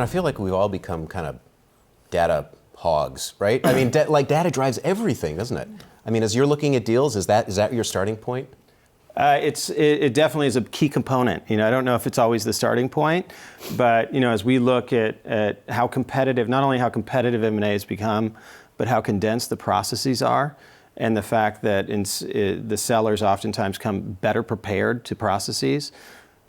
I feel like we've all become kind of data hogs, right? I mean, data drives everything, doesn't it? I mean, as you're looking at deals, is that your starting point? It definitely is a key component. I don't know if it's always the starting point, but as we look at how competitive, not only how competitive M&A has become, but how condensed the processes are, and the fact that the sellers oftentimes come better prepared to processes.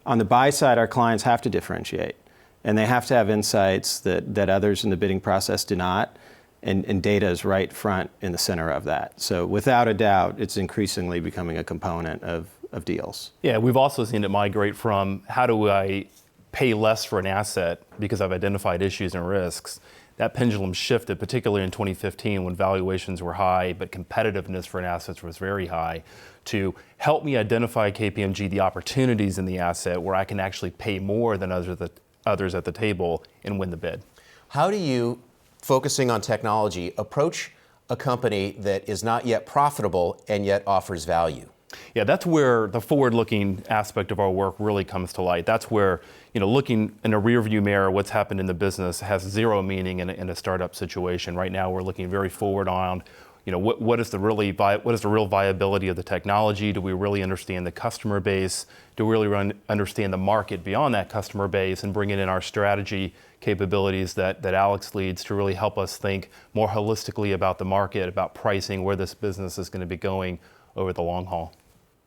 On the buy side, our clients have to differentiate, and they have to have insights that others in the bidding process do not, and data is right front in the center of that. So without a doubt, it's increasingly becoming a component of deals. Yeah, we've also seen it migrate from how do I pay less for an asset because I've identified issues and risks. That pendulum shifted, particularly in 2015 when valuations were high, but competitiveness for an asset was very high, to help me identify KPMG the opportunities in the asset where I can actually pay more than others at the table and win the bid. How do you, focusing on technology, approach a company that is not yet profitable and yet offers value? Yeah, that's where the forward-looking aspect of our work really comes to light. That's where, looking in a rearview mirror, what's happened in the business has zero meaning in a startup situation. Right now, we're looking very forward on, what is the real viability of the technology? Do we really understand the customer base? Do we really understand the market beyond that customer base, and bringing in our strategy capabilities that Alex leads to really help us think more holistically about the market, about pricing, where this business is going to be going over the long haul.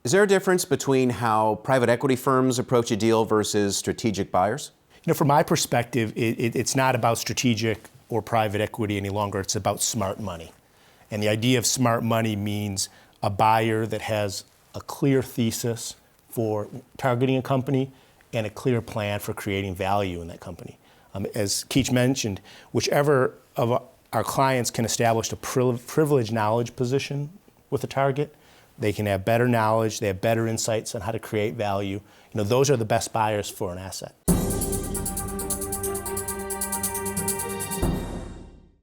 Is there a difference between how private equity firms approach a deal versus strategic buyers? From my perspective, it's not about strategic or private equity any longer. It's about smart money. And the idea of smart money means a buyer that has a clear thesis for targeting a company and a clear plan for creating value in that company. As Keach mentioned, whichever of our clients can establish a privileged knowledge position with a target, they can have better knowledge, they have better insights on how to create value. Those are the best buyers for an asset.